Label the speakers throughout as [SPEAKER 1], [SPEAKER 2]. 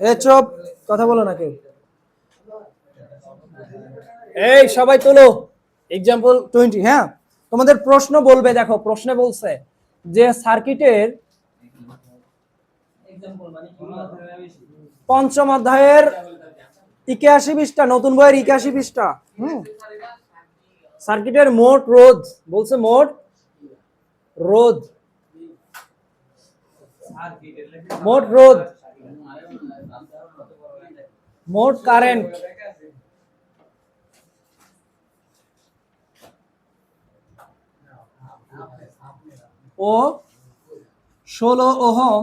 [SPEAKER 1] এ চুপ, কথা বলো না কেউ। এই সবাই তোলো এক্সাম্পল 20। হ্যাঁ, তোমাদের প্রশ্ন বলবে, দেখো প্রশ্নে বলছে যে সার্কিটের পঞ্চম অধ্যায়ের 81 পৃষ্ঠা, নতুন বইয়ের 81 পৃষ্ঠা। সার্কিটের মোট রোধ বলছে, মোট রোধ, মোট রোধ, মোট কারেন্ট ও 16 ওহম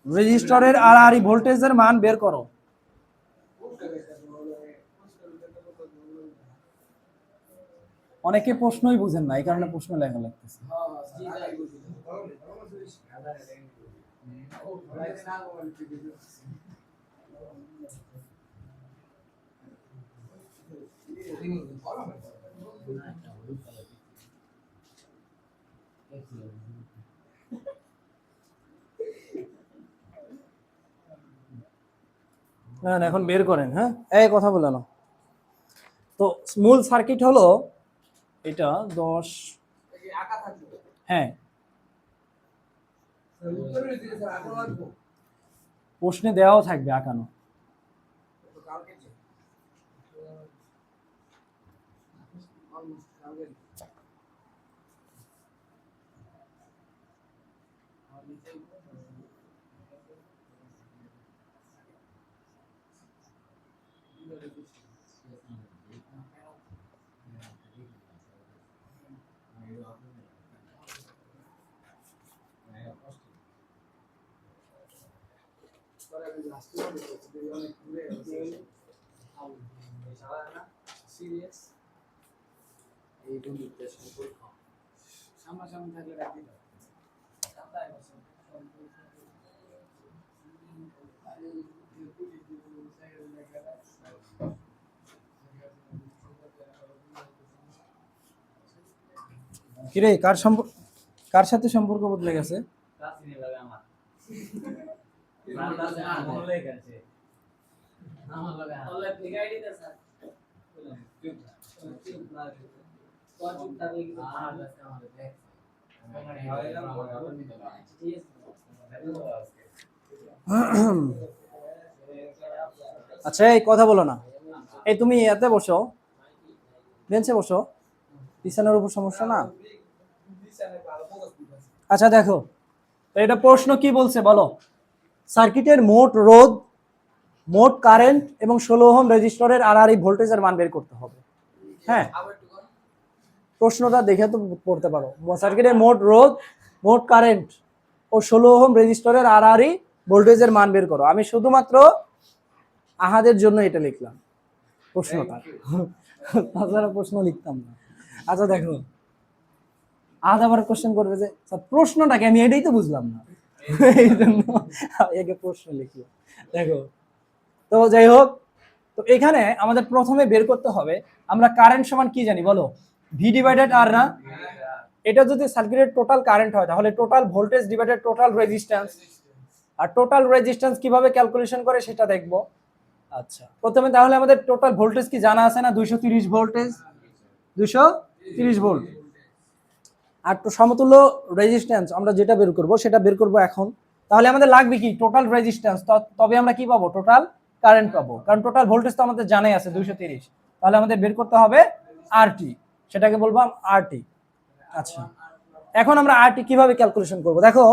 [SPEAKER 1] রেজিস্টরের আড়াআড়ি ভোল্টেজের মান বের করো। অনেকে প্রশ্নই বুঝেন না, এই কারণে প্রশ্ন লেখা লাগতেছে। হ্যাঁ, এখন বের করেন। হ্যাঁ, এই কথা বলে না তো। মূল সার্কিট হলো এটা 10। হ্যাঁ, প্রশ্নে দেওয়াও থাকবে আঁকানো। কিরে, কার সাথে সম্পর্ক বদলে গেছে? আচ্ছা, এই কথা বলো না। এই তুমি এতে বসো, বেঞ্চে বসো, বিছানার উপর সমস্যা না। আচ্ছা দেখো, তো এটা প্রশ্ন কি বলছে বলো। সার্কিটের মোট রোধ, মোট কারেন্ট এবং 16 ওহম রেজিস্টরের আড়াআড়ি ভোল্টেজের মান বের করতে হবে। হ্যাঁ, প্রশ্নটা দেখে তো পড়তে পারো। সার্কিটের মোট রোধ, মোট কারেন্ট ও 16 ওহম রেজিস্টরের আড়াআড়ি ভোল্টেজের মান বের করো। আমি শুধুমাত্র আহাদের জন্য এটা লিখলাম প্রশ্নটা, তাছাড়া প্রশ্ন লিখতাম না। আচ্ছা দেখো, আজ আবার কোশ্চেন করবে যে স্যার প্রশ্নটাকে, আমি এটাই তো বুঝলাম না, এই জন্য একে প্রশ্ন লিখলাম। দেখো, তো যাই হোক, তো এখানে আমাদের প্রথমে বের করতে হবে আমরা কারেন্ট সমান কি জানি বলো, ভি ডিভাইডেড আর না। এটা যদি সার্কিটের টোটাল কারেন্ট হয় তাহলে total voltage divided total resistance. আর টোটাল রেজিস্ট্যান্স কিভাবে ক্যালকুলেশন করে সেটা দেখব। আচ্ছা, প্রথমে তাহলে আমাদের টোটাল ভোল্টেজ কি জানা আছে না, 230 ভোল্টেজ, 230 ভোল্ট। আর তো সমতুল্য রেজিস্ট্যান্স আমরা যেটা বের করব সেটা বের করব এখন। তাহলে আমাদের লাগবে কি, টোটাল রেজিস্ট্যান্স, তবে আমরা কি পাবো, টোটাল কারেন্ট পাবো। কারণ টোটাল ভোল্টেজ তো আমাদের জানাই আছে 230। তাহলে আমাদের বের করতে হবে আরটি, সেটাকে বলবো আরটি। আচ্ছা, এখন আমরা আরটি কিভাবে ক্যালকুলেশন করব। দেখো,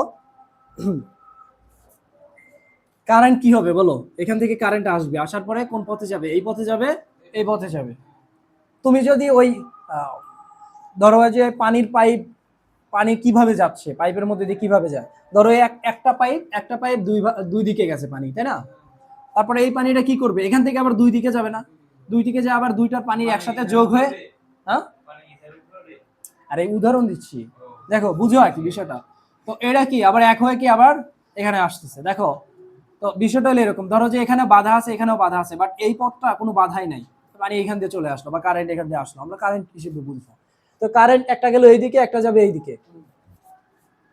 [SPEAKER 1] কারেন্ট কি হবে বলো, এখান থেকে কারেন্ট আসবে, আসার পরে কোন পথে যাবে, এই পথে যাবে, এই পথে যাবে। তুমি যদি ওই ধরো যে পানির পাইপ, পানি কিভাবে যাচ্ছে, পাইপের মধ্যে দিয়ে কিভাবে যায়, ধরো একটা পাইপ দুই দিকে গেছে পানি, তাই না। তারপরে এই পানিটা কি করবে, এখান থেকে আবার দুই দিকে যাবে না, দুই দিকে যে আবার দুইটার পানি একসাথে যোগ হয়ে, হ্যাঁ, আরে উদাহরণ দিচ্ছি, দেখো বুঝো আর কি বিষয়টা। তো এটা কি আবার এক হয়ে কি আবার এখানে আসতেছে। দেখো, তো বিষয়টা হলো এরকম, ধরো যে এখানে বাধা আছে, এখানেও বাধা আছে, বাট এই পথটা কোনো বাধাই নাই, মানে এখান দিয়ে চলে আসলো, বা কারেন্ট এখান দিয়ে আসলো, আমরা কারেন্ট হিসেবে বুঝবো। তো কারেন্ট একটা গেল এইদিকে, একটা যাবে এইদিকে।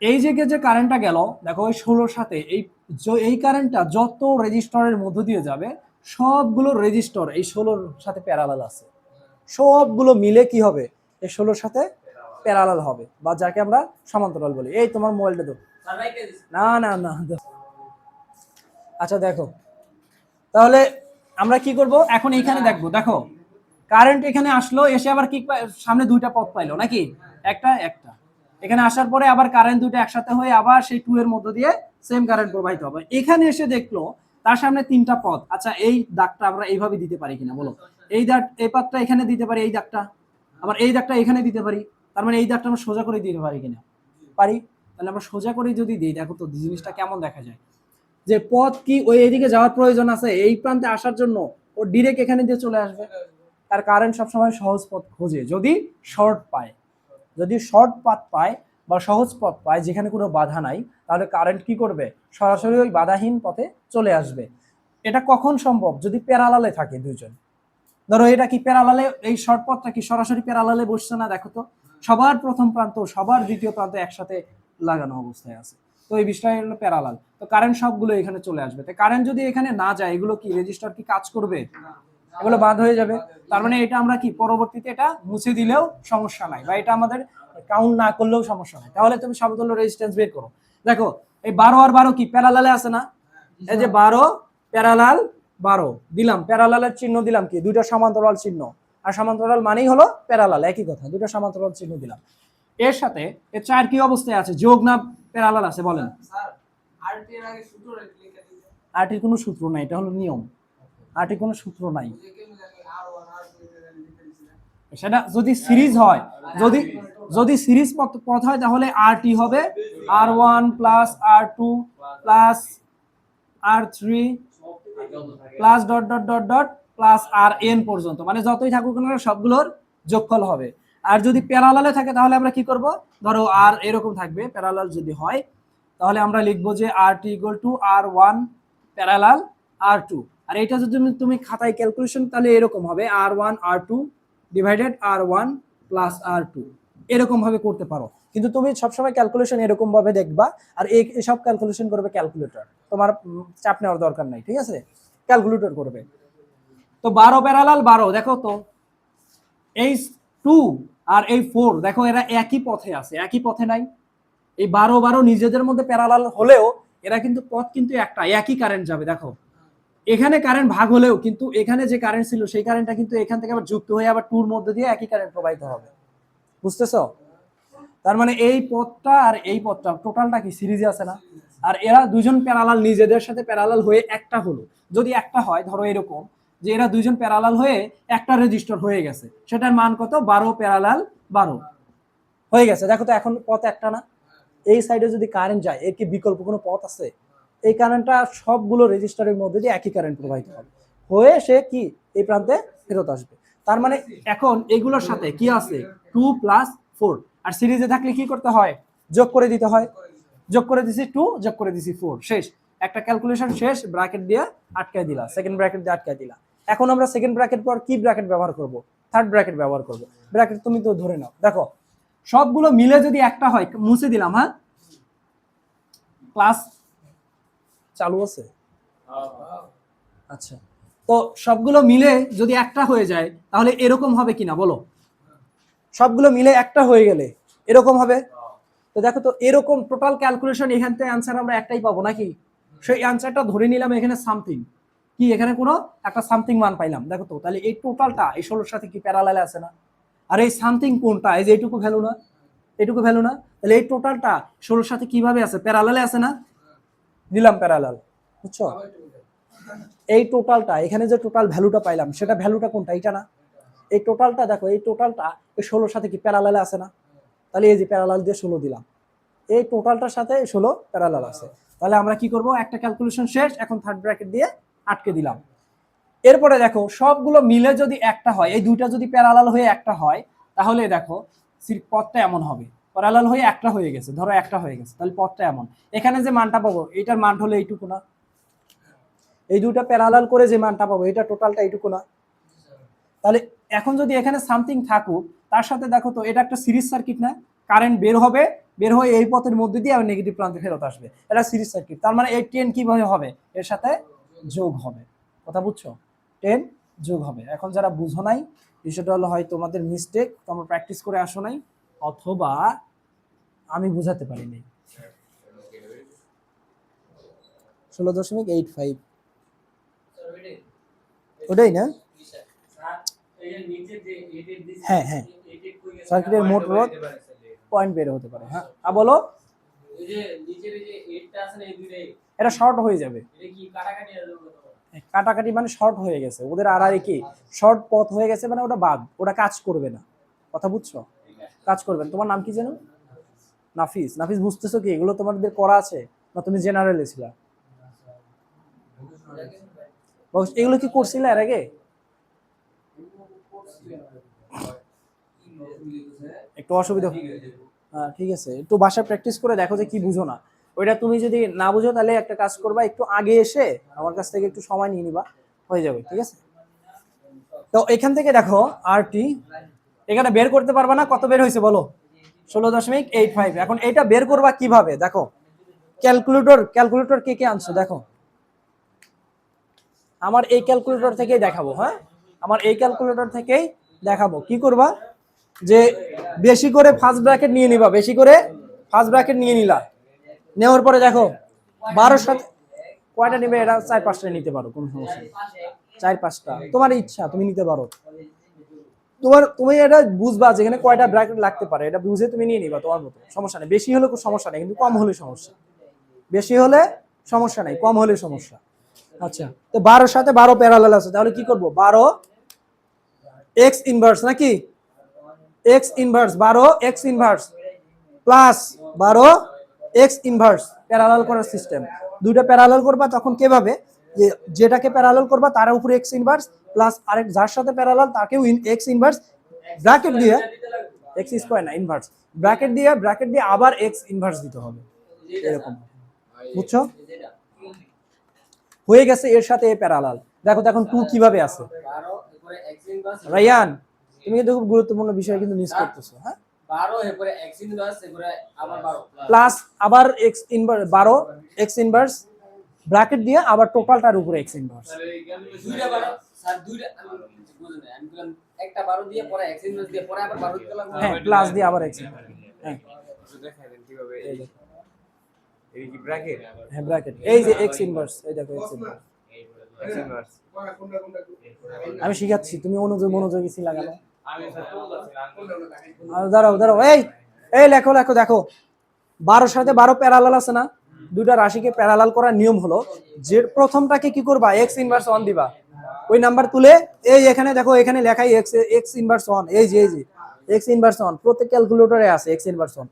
[SPEAKER 1] এই যে কারেন্টটা গেল, দেখো ওই 16 সাথে এই এই কারেন্টটা যত রেজিস্টরের মধ্য দিয়ে যাবে সবগুলো রেজিস্টর এই 16-র সাথে প্যারালাল আছে, সবগুলো মিলে কি হবে এই 16-র সাথে প্যারালাল হবে, বা যাকে আমরা সমান্তরাল বলি। এই তোমার মোবাইলটা দাও। না না না দাও। আচ্ছা দেখো, তাহলে আমরা কি করব এখন, এইখানে দেখবো, দেখো কারেন্ট এখানে আসলো, এসে আবার কি সামনে দুইটা পথ পাইলো নাকি, একটা একটা এখানে আসার পরে আবার কারেন্ট দুটো একসাথে হয়ে আবার সেই 2 এর মধ্য দিয়ে সেম কারেন্ট প্রবাহিত হবে। এখানে এসে দেখলো তার সামনে তিনটা পথ। আচ্ছা এই দাগটা আমরা এইভাবে দিতে পারি কিনা বলো, এই দাগ, এই পথটা এখানে দিতে পারি, এই দাগটা আবার এই দাগটা এখানে দিতে পারি, তার মানে এই দাগটা আমরা সোজা করে দিতে পারি কিনা, পারি। তাহলে আমরা সোজা করে যদি দিই, দেখো তো জিনিসটা কেমন দেখা যায়, যে পথ কি ওই এদিকে যাওয়ার প্রয়োজন আছে এই প্রান্তে আসার জন্য, ও ডিরেক্ট এখানে দিয়ে চলে আসবে। আর কারেন্ট সবসময় সহজ পথ খোঁজে যদি শর্ট পায়, যদি শর্ট পাথ পায় বা সহজ পথ পায় যেখানে কোনো বাধা নাই, তাহলে কারেন্ট কি করবে, সরাসরি ওই বাধাহীন পথে চলে আসবে। এটা কখন সম্ভব, যদি প্যারালালে থাকে দুইজন। ধরো এটা কি প্যারালালে, এই শর্ট পথটা কি সরাসরি প্যারালালে বসছে না, দেখো তো সবার প্রথম প্রান্ত সবার দ্বিতীয় প্রান্ত একসাথে লাগানো অবস্থায় আছে, তো এই বিষয়টা হলো প্যারালাল, তো কারেন্ট সবগুলো এখানে চলে আসবে। তো কারেন্ট যদি এখানে না যায়, এগুলো কি রেজিস্টার কি কাজ করবে, এগুলো বাদ হয়ে যাবে। তার মানে এটা আমরা কি পরবর্তীতে এটা মুছে দিলেও সমস্যা নাই, বা এটা আমাদের কাউন্ট না করলেও সমস্যা নাই। তাহলে তুমি সমতুল্য রেজিস্ট্যান্স বের করো। দেখো এই 12 আর 12 কি প্যারালালে আছে না, এই যে 12 প্যারালাল 12 দিলাম, প্যারালালের চিহ্ন দিলাম কি, দুইটা সমান্তরাল চিহ্ন, আর সমান্তরাল মানেই হলো প্যারালাল, একই কথা, দুটো সমান্তরাল চিহ্ন দিলাম। এর সাথে এর 4 কি অবস্থায় আছে, যোগ না প্যারালাল আছে বলেন। আরটির কোনো সূত্র নাই, এটা হলো নিয়ম, আরটির কোনো সূত্র নাই। সেটা যদি সিরিজ হয়, যদি যদি সিরিজ পথ হয় তাহলে আরটি হবে R1 plus R2 plus R3 plus dot dot dot dot plus RN পর্যন্ত, মানে যতই থাকুক না সবগুলোর যোগফল হবে। আর যদি প্যারালালে থাকে তাহলে আমরা কি করব, ধরো আর এরকম থাকবে, প্যারালাল যদি হয় তাহলে আমরা লিখবো যে RT equal to R1 parallel R2। আর এটা যদি তুমি খাতায় ক্যালকুলেশন, তাহলে এরকম হবে R1 R2 divided R1 plus R2, এরকম ভাবে করতে পারো। কিন্তু তুমি সবসময় ক্যালকুলেশন এরকম ভাবে দেখবা, আর এই সব ক্যালকুলেশন করবে ক্যালকুলেটর, তোমার চাপ নেওয়ার দরকার নাই, ঠিক আছে, ক্যালকুলেটর করবে। তো 12 প্যারালাল 12, দেখো তো এই 2 আর এই 4 দেখো এরা একই পথে আছে, একই পথে নাই। এই 12 12 নিজেদের মধ্যে প্যারালাল হলেও এরা কিন্তু পথ কিন্তু একটা, একই কারেন্ট যাবে। দেখো এখানে কারেন্ট ভাগ হলেও কিন্তু এখানে যে কারেন্ট ছিল সেই কারেন্টটা কিন্তু এখান থেকে আবার যুক্ত হয়ে আবার 2 এর মধ্যে দিয়ে একই কারেন্ট প্রবাহিত হবে, বুঝতেছো? তার মানে এই পথটা আর এই পথটা টোটালটা কি সিরিজে আছে না, আর এরা দুজন প্যারালাল নিজেদের সাথে প্যারালাল হয়ে একটা হলো। যদি একটা হয়, ধরো এরকম যে এরা দুজন প্যারালাল হয়ে একটা রেজিস্টার হয়ে গেছে, সেটার মান কত, 12 প্যারালাল 12 হয়ে গেছে। দেখো তো এখন পথ একটা না, এই সাইডে যদি কারেন্ট যায় এর কি বিকল্প কোনো পথ আছে? এই কারেন্টটা সবগুলো রেজিস্টারের মধ্যে দিয়ে একই কারেন্ট প্রবাহিত হবে, হয়ে সে কি এই প্রান্তে ফেরত আসবে। তার মানে এখন এগুলোর সাথে কি আছে, 2 প্লাস 4, আর সিরিজে থাকলে কি করতে হয়, যোগ করে দিতে হয়। যোগ করে দিছি 2, যোগ করে দিছি 4, শেষ, একটা ক্যালকুলেশন শেষ, ব্র্যাকেট দিয়ে আটকায় দিলা, সেকেন্ড ব্র্যাকেট দিয়ে আটকায় দিলা। এখন আমরা সেকেন্ড ব্র্যাকেট পর কি ব্র্যাকেট ব্যবহার করব, থার্ড ব্র্যাকেট ব্যবহার করব। ব্র্যাকেট তুমি তো ধরে নাও, দেখো সবগুলো মিলে যদি একটা হয়, মুছে দিলাম, হ্যাঁ ক্লাস চালু আছে, আচ্ছা। তো সবগুলো মিলে যদি একটা হয়ে যায় তাহলে এরকম হবে কিনা বলো, সবগুলো মিলে একটা হয়ে গেলে এরকম হবে। তো দেখো তো এরকম টোটাল ক্যালকুলেশন এখান থেকে অ্যান্সার আমরা একটাই পাবো নাকি, সেই অ্যান্সারটা ধরে নিলাম এখানে সামথিং, কি এখানে কোনো একটা সামথিং মান পাইলাম। দেখো তো তাহলে এই টোটালটা এই 16-র সাথে কি প্যারালালে আছে না, আর এই সামথিং কোনটা, এই যে এইটুকু ভ্যালু না, এটুকু ভ্যালু না, তাহলে এই টোটালটা 16-র সাথে কিভাবে আছে, প্যারালালে আছে না, দিলাম প্যারালাল, বুঝছো? এই টোটালটা এখানে যে টোটাল ভ্যালুটা পাইলাম সেটা ভ্যালুটা কোনটা, এইটা না, এই টোটালটা দেখো, এই টোটালটা এই 16-র সাথে কি প্যারালালে আছে না, তাহলে এই যে প্যারালাল দিয়ে 16 দিলাম, এই টোটালটার সাথে 16 প্যারালাল আছে। তাহলে আমরা কি করব, একটা ক্যালকুলেশন শেষ, এখন থার্ড ব্র্যাকেট দিয়ে আটকে দিলাম। এরপরে দেখো সবগুলো মিলে যদি একটা হয়, এই দুইটা যদি প্যারালাল হয়ে একটা হয়, তাহলে দেখো পথটা এমন হবে, প্যারালাল হয়ে একটা হয়ে গেছে, ধরো একটা হয়ে গেছে, তাহলে পথটা এমন, এখানে যে মানটা পাবো এটার মান হলো এইটুকু না, এই দুইটা প্যারালাল করে যে মানটা পাবো এটা টোটালটা এইটুকু না। তাহলে এখন যদি এখানে সামথিং থাকুক, তার সাথে দেখো তো এটা একটা সিরিজ সার্কিট না, কারেন্ট বের হবে বের হয়ে এই পথের মধ্যে দিয়ে আবার নেগেটিভ প্রান্তে ফেরত আসবে। এটা সিরিজ সার্কিট। তার মানে এই 10 কিভাবে হবে, এর সাথে যোগ হবে। কথা বুঝছো? 10 যোগ হবে। এখন যারা বুঝো নাই বিষয়টা হলো হয় তোমাদের মিস্টেক, তোমরা প্র্যাকটিস করে আসো নাই, অথবা আমি বুঝাতে পারিনি। 16.85 ওটাই না? হ্যাঁ হ্যাঁ, সার্কিটের মোট রোধ পয়েন্ট বের হতে পারে। হ্যাঁ বলো। এটা শর্ট হয়ে যাবে। কাটাকাটি মানে শর্ট হয়ে গেছে ওদের, আর কি শর্ট পথ হয়ে গেছে মানে ওটা বাদ, ওটা কাজ করবে না। কথা বুঝছো? কাজ করবে না। তোমার নাম কি যেন? নাফিস। নাফিস বুঝতেছো কি এগুলো তোমাদের করা আছে না তুমি জেনারেলে ছিলা? এগুলো কি করছিলে এর আগে? একটু অসুবিধা, ঠিক আছে, একটু বাসায় প্র্যাকটিস করে দেখো যে কি বুঝো না। ওইটা তুমি যদি না বুঝো তাহলে একটা কাজ করবা, একটু আগে এসে আমার কাছ থেকে একটু সময় নিয়ে নিবা, হয়ে যাবে। ঠিক আছে? তো এখান থেকে দেখো আর টি এখানে বের করতে পারবা না, কত বের হয়েছে বলো? 16.85। এখন এইটা বের করবা কিভাবে দেখো। ক্যালকুলেটর কে কে আনছো দেখো। আমার এই ক্যালকুলেটর থেকেই দেখাবো। হ্যাঁ, আমার এই ক্যালকুলেটর থেকেই দেখাবো। কি করবা যে বেশি করে ফার্স্ট ব্র্যাকেট নিয়ে নিবা, বেশি করে ফার্স্ট ব্র্যাকেট নিয়ে নিলা। নেওয়ার পরে দেখো 12 সাথে কয়টা নেবে, এটা 4-5টা নিতে পারো, কোনো সমস্যা নেই। 4-5টা তোমার ইচ্ছা, তুমি নিতে পারো। তুমি এটা বুঝবা যেখানে কয়টা ব্র্যাকেট লাগতে পারে, এটা বুঝে তুমি নিয়ে নিবা তোমার মতো, সমস্যা নেই। বেশি হলে কোনো সমস্যা নেই, কিন্তু কম হলে সমস্যা। বেশি হলে সমস্যা নেই, কম হলে সমস্যা। আচ্ছা, তো 12 সাথে 12 প্যারালাল আছে, তাহলে কি করব? 12 এক্স ইনভার্স নাকি x inverse, 12 x inverse plus 12 x inverse parallel করার সিস্টেম। দুইটা প্যারালাল করবা তখন কিভাবে, যে যেটাকে প্যারালাল করবা তার উপরে এক্স ইনভার্স প্লাস আরেক যার সাথে প্যারালাল তাকেও এক্স ইনভার্স, ব্র্যাকেট দিয়ে এক্স স্কয়ার না ইনভার্স, ব্র্যাকেট দিয়ে আবার এক্স ইনভার্স দিতে হবে, এরকম। বুঝছো? হয়ে গেছে। এর সাথে এ প্যারালাল। দেখো এখন 2 কিভাবে আছে। রায়ান তুমি কিন্তু খুব গুরুত্বপূর্ণ বিষয় কিন্তু মিস করতেছো। হ্যাঁ, 12 এরপরে x ইনভার্স, এরপরে আবার 12 প্লাস আবার x inverse, 12 x inverse bracket দিয়ে আবার টোটালটার উপরে x ইনভার্স। দুইটা 12 স্যার, দুইটা বুঝুন আমি বললাম একটা 12 দিয়ে পরে x ইনভার্স দিয়ে পরে আবার 12 দিতে লাগবে। হ্যাঁ, প্লাস দিয়ে আবার x ইনভার্স। হ্যাঁ, দেখাবেন কিভাবে। এই কি ব্র্যাকেট? হ্যাঁ ব্র্যাকেট, এই যে x ইনভার্স, এই দেখো x ইনভার্স। আমি শিখাচ্ছি, তুমি মনোযোগী ছিল লাগানো। দাঁড়াও এই লেখো দেখো 12 সাথে 12 প্যারালাল আছে না? দুইটা রাশিকে প্যারালাল করার নিয়ম হলো যে প্রথমটাকে কি করবা, x ইনভার্স 1 দিবা। ওই নাম্বার তুলে এই এখানে দেখো, এখানে লেখাই x ইনভার্স 1, এই যে x ইনভার্স 1 প্রত্যেক ক্যালকুলেটরে আছে x ইনভার্স 1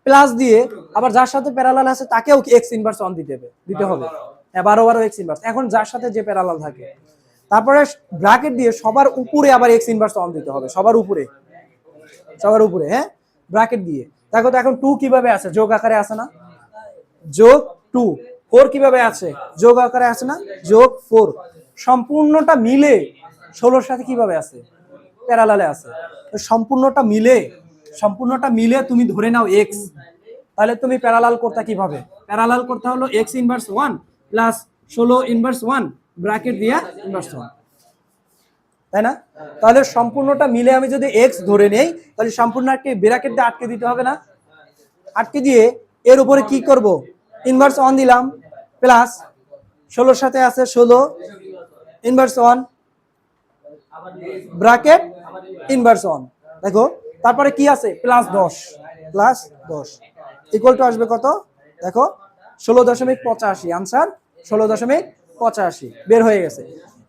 [SPEAKER 1] প্লাস দিয়ে আবার যার সাথে প্যারালাল আছে তাকেও x ইনভার্স 1 দিতে হবে। হ্যাঁ, 12 x ইনভার্স। এখন যার সাথে যে প্যারালাল থাকে, তারপরে ব্র্যাকেট দিয়ে সবার উপরে আবার x ইনভার্স 1 দিতে হবে, সবার উপরে। হ্যাঁ, ব্র্যাকেট দিয়ে। দেখো তো এখন 2 কিভাবে আছে, যোগ আকারে আছে না? যোগ 2। 4 কিভাবে আছে, যোগ আকারে আছে না? যোগ 4। সম্পূর্ণটা মিলে 16 এর সাথে কিভাবে আছে, প্যারালালে আছে। তো সম্পূর্ণটা মিলে তুমি ধরে নাও x, তাহলে তুমি প্যারালাল করতে কিভাবে, প্যারালাল করতে হলো x inverse 1 plus 16 inverse 1 bracket দিয়ে ইনভার্স 1, তাই না? তাহলে সম্পূর্ণটা মিলে আমি যদি x ধরে নেই, তাহলে সম্পূর্ণটাকে ব্র্যাকেট দিয়ে আটকে দিতে হবে না? আটকে দিয়ে এর উপরে কি করব, ইনভার্স 1 দিলাম প্লাস 16 সাথে আছে 16 ইনভার্স 1 ব্র্যাকেট ইনভার্স 1। দেখো তারপরে কি আছে, প্লাস 10 ইকুয়াল টু আসবে কত, দেখো 16.85। আনসার 16.85 বের হয়ে গেছে।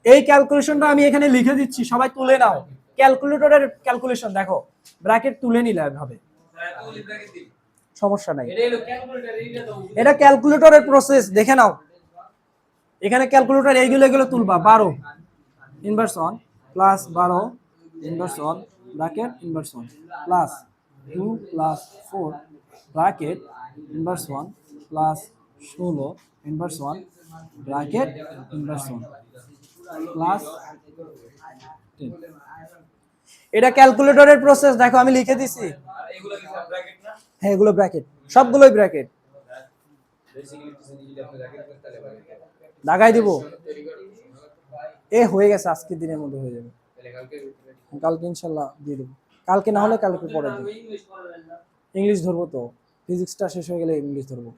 [SPEAKER 1] এই ক্যালকুলেশনটা আমি এখানে লিখে দিচ্ছি, সবাই তুলে নাও। ক্যালকুলেটরের ক্যালকুলেশন দেখো, ব্র্যাকেট তুলে নিলে হবে, সমস্যা নাই। এটা ক্যালকুলেটরের প্রসেস, দেখে নাও। এখানে ক্যালকুলেটর এইগুলো তুলবা। 12 inverse 1 plus 12 inverse 1 bracket inverse 1 plus 2 plus 4 bracket inverse 1 plus 16 inverse 1 bracket inverse 1 plus 10। এটা ক্যালকুলেটরের প্রসেস, দেখো আমি লিখে দিছি। হ্যাঁ, এগুলো ব্র্যাকেট। সবগুলোই ব্র্যাকেট লাগাই দিব। এ হয়ে গেছে, আজকের দিনের মধ্যে হয়ে যাবে, কালকে ইনশাল্লাহ দিয়ে দেবো, কালকে না হলে কালকে পরে দেবো। ইংলিশ ধরবো তো, ফিজিক্সটা শেষ হয়ে গেলে ইংলিশ ধরবো।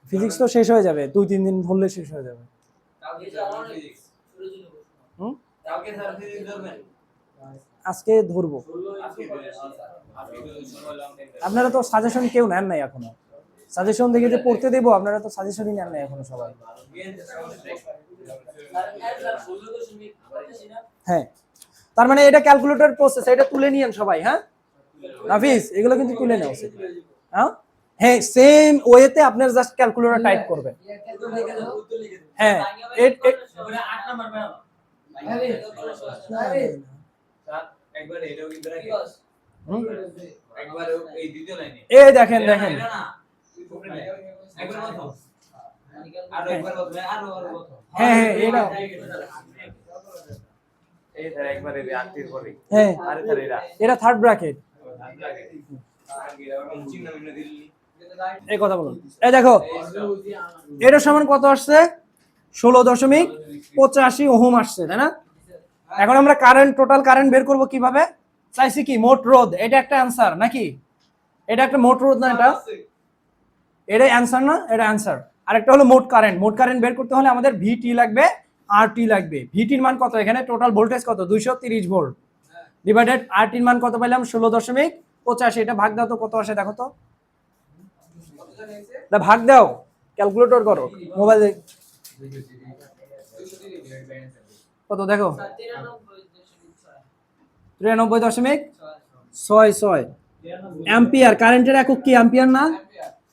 [SPEAKER 1] ফিজিক্স তো শেষ হয়ে যাবে, 2-3 দিন ধরলে শেষ হয়ে যাবে। আজকে ধরবো। আপনারা তো সাজেশন কেউ নেন নাই এখনো, সাজেশন দেখে যে পড়তে দেবো, আপনারা তো সাজেশনই নেন নাই এখনো সবাই। হ্যাঁ, তার মানে এটা ক্যালকুলেটর প্রসেস, এটা তুলে নিয়েন সবাই। হ্যাঁ নাফিস, এগুলো কিন্তু তুলে নাও। হ্যাঁ হ্যাঁ, সেম ওয়েতে আপনার জাস্ট ক্যালকুলেটর টাইপ করবেন। হ্যাঁ এই দেখেন দেখেন, হ্যাঁ হ্যাঁ এটা হ্যাঁ এটা থার্ড ব্র্যাকেট। এই কথা বলুন, এই দেখো এটা সমান কত আসছে, 16.85 ওহম আসছে, তাই না? এখন আমরা কারেন্ট, টোটাল কারেন্ট বের করব কিভাবে? চাইছি কি মোট রোধ, এটা একটা অ্যানসার নাকি? এটা একটা মোট রোধ না, এটা অ্যানসার না, এটা অ্যানসার। আর একটা হলো মোট কারেন্ট, মোট কারেন্ট বের করতে হলে আমাদের ভিটি লাগবে, আরটি লাগবে। ভিটির মান কত এখানে, টোটাল ভোল্টেজ কত 230 ভোল্ট, ডিভাইডেড আরটির মান কত পাইলাম 16.85। এটা ভাগ দাও তো কত আসে দেখো তো, ভাগ দাও, ক্যালকুলেটর করো, মোবাইল কত দেখো, 93.66 অ্যাম্পিয়ার। কারেন্টের একক কি অ্যাম্পিয়ার না?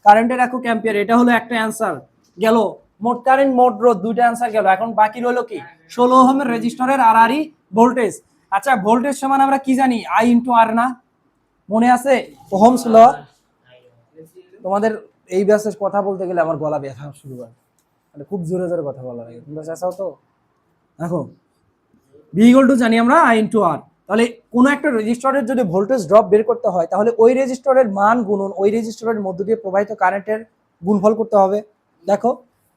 [SPEAKER 1] কারেন্টের একক অ্যাম্পিয়ার। এটা হলো একটা অ্যানসার গেল, মোট কারেন্ট মোট রোধ দুইটা অ্যানসার গেল। এখন বাকি রইল কি 16 ওহমের রেজিস্টরের আরআরই ভোল্টেজ। আচ্ছা ভোল্টেজ সমান আমরা কি জানি, আই ইনটু আর না, মনে আছে ওহমস ল? তোমাদের এই ব্যাসে কথা বলতে গেলে আমার গলা ব্যথা শুরু হয়, মানে খুব জোরে জোরে কথা বলা লাগে, তোমরা চাও তো। দেখো ভি ইকুয়াল টু জানি আমরা আই ইনটু আর, তাহলে কোন একটা রেজিস্টরের যদি ভোল্টেজ ড্রপ বের করতে হয় তাহলে ওই রেজিস্টরের মান গুণন ওই রেজিস্টরের মধ্য দিয়ে প্রবাহিত কারেন্টের গুণফল করতে হবে। দেখো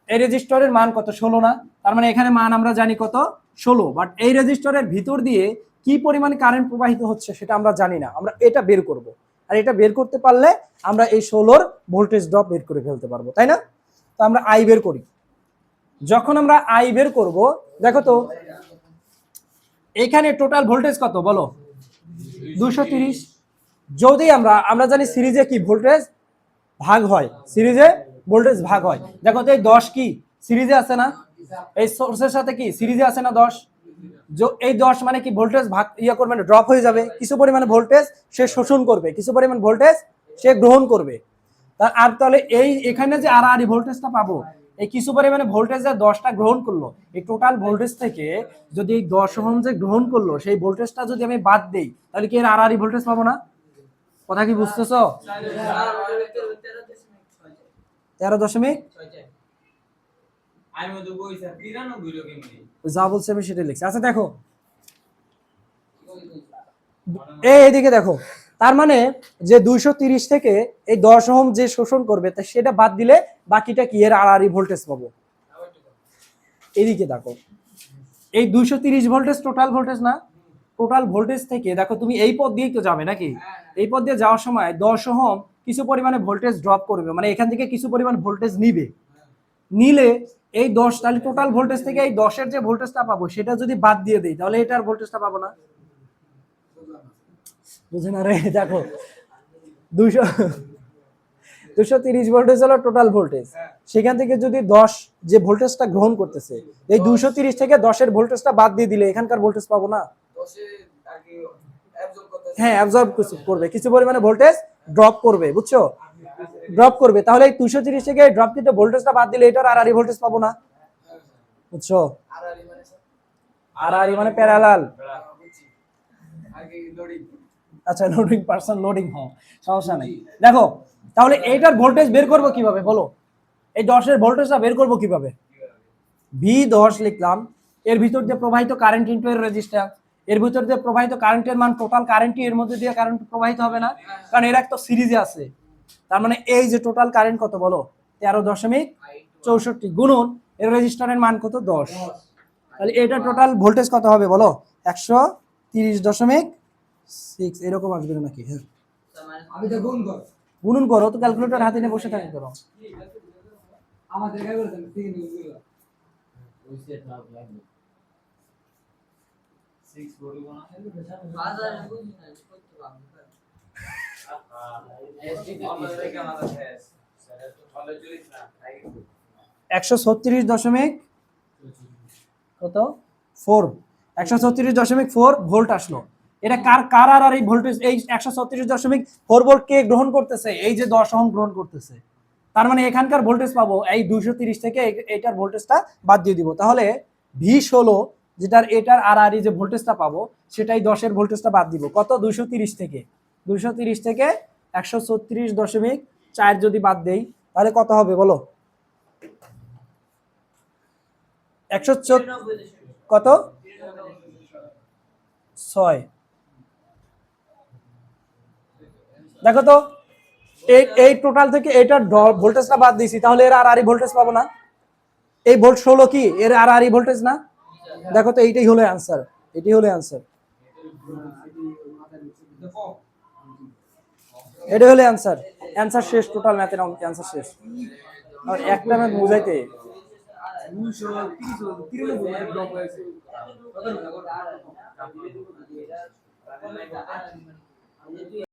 [SPEAKER 1] এই রেজিস্টরের মান কত 16 না, তার মানে এখানে মান আমরা জানি কত 16, বাট এই রেজিস্টরের ভিতর দিয়ে কি পরিমাণ কারেন্ট প্রবাহিত হচ্ছে সেটা আমরা জানি না, আমরা এটা বের করব। আর এটা বের করতে পারলে আমরা এই 16 ভোল্টেজ ড্রপ বের করে ফেলতে পারবো, তাই না? তো আমরা আই বের করি। যখন আমরা আই বের করব, দেখো তো এখানে টোটাল ভোল্টেজ কত বলো, 230। যদি আমরা জানি সিরিজে কি ভোল্টেজ ভাগ হয়, সিরিজে ভোল্টেজ ভাগ হয়। দেখো তো এই 10 কি সিরিজে আছে না, এই সোর্সের সাথে কি সিরিজে আছে না 10, এই 10 মানে কি ভোল্টেজ ভাগ করবে না, ড্রপ হয়ে যাবে, কিছু পরিমাণে ভোল্টেজ সে শোষণ করবে, কিছু পরিমাণ ভোল্টেজ সে গ্রহণ করবে। আর তাহলে এই এখানে যে আরআরই ভোল্টেজটা পাবো, এই কিছু পরিমাণে ভোল্টেজ 10টা গ্রহণ করলো, এই টোটাল ভোল্টেজ থেকে যদি এই 10 ওহম যে গ্রহণ করলো সেই ভোল্টেজটা যদি আমি বাদ দেই তাহলে কি এর আরআরই ভোল্টেজ পাবো না? কথা কি বুঝতেছো? 13.6 যা বলছে আমি সেটা লিখছি। আচ্ছা দেখো এইদিকে দেখো, তার মানে যে 230 থেকে এই 10 ওহম যে শোষণ করবে তা সেটা বাদ দিলে বাকিটা কি এর আরআরই ভোল্টেজ পাবো। এদিকে দেখো এই 230 ভোল্টেজ টোটাল ভোল্টেজ না, টোটাল ভোল্টেজ থেকে দেখো তুমি এই পথ দিয়েই তো যাবে নাকি, এই পথ দিয়ে যাওয়ার সময় 10 ওহম কিছু পরিমাণে ভোল্টেজ ড্রপ করবে, মানে এখান থেকে কিছু পরিমাণ ভোল্টেজ নিবে, নিলে এই 10 তাহলে টোটাল ভোল্টেজ থেকে এই 10 এর যে ভোল্টেজটা পাবো সেটা যদি বাদ দিয়ে দেই তাহলে এটার ভোল্টেজটা পাবো না। বুঝে না রে, দেখো 230 ভোল্টেজ হলো টোটাল ভোল্টেজ, সেখান থেকে যদি 10 যে ভোল্টেজটা গ্রহণ করতেছে এই 230 থেকে 10 এর ভোল্টেজটা বাদ দিয়ে দিলে এখানকার ভোল্টেজ পাবো না। হ্যাঁ অ্যাবজর্ব করবে, কিছু পরিমাণে ভোল্টেজ ড্রপ করবে, বুঝছো, ড্রপ করবে। তাহলে এই 230 থেকে ড্রপ দিতে ভোল্টেজটা বাদ দিলে এটার আরআরই ভোল্টেজ পাবো না, বুঝছো? আরআরই মানে প্যারালাল। আচ্ছা লোডিং পার্সন লোডিং, হ্যাঁ সমস্যা নেই। দেখো তাহলে এইটার ভোল্টেজ বের করব কিভাবে বলো, এই 10 এর ভোল্টেজটা বের করব কিভাবে? V10 লিখলাম, এর ভিতর দিয়ে প্রবাহিত কারেন্ট ইনটু এর রেজিস্ট্যান্স, এর ভিতর দিয়ে প্রবাহিত কারেন্টের মান টোটাল কারেন্টই এর মধ্যে দিয়ে কারেন্ট প্রবাহিত হবে না, কারণ এর একটা সিরিজে আছে। তার মানে এই যে টোটাল কারেন্ট কত বলো, 13.64 গুণন এর রেজিস্টরের মান কত 10, তাহলে এটা টোটাল ভোল্টেজ কত হবে বলো, 130.6 এরকম আসবে নাকি? হ্যাঁ
[SPEAKER 2] আমি তো
[SPEAKER 1] গুণন করো তো, ক্যালকুলেটর হাতে নিয়ে বসে থাকে করো।
[SPEAKER 2] আমাদের কাছে বলতেন তিন গুলো ওই সেট না লাগবে 6 41 বাজারে বুঝি না করতে পারবো এসডি আমাদের কেমন আছে স্যার তো ভালো চলিস না
[SPEAKER 1] 136 কত 4 136.4 ভোল্ট আসলো। এটা কার কার আর এই ভোল্টেজ এই 136.4 ভোল্ট কে গ্রহণ করতেছে, এই যে 10 ওহম গ্রহণ করতেছে। তার মানে এখানকার ভোল্টেজ পাবো এই 230 থেকে এটার ভোল্টেজটা বাদ দিয়ে দিব, তাহলে V16 যেটার এটার আর আর যে ভোল্টেজটা পাবো সেটাই 10 এর ভোল্টেজটা বাদ দিব কত, 230 থেকে 136.4 যদি বাদ দেই তাহলে কত হবে বলো, 104 কত 6। দেখো তো এই টোটাল থেকে এটার ভোল্টেজটা বাদ দিয়েছি, তাহলে এর আর আর ভোল্টেজ পাবো না। এই ভোল্ট 16 কি এর আর আর ভোল্টেজ না? দেখো তো এইটাই হলো অ্যান্সার, এটাই হলো অ্যান্সার, এটাই হলো অ্যান্সার। অ্যান্সার শেষ, টোটাল ম্যাথের অ্যান্সার শেষ। আর একটা ম্যাথ বুঝাইতে
[SPEAKER 2] 230 ব্লক হয়েছে কত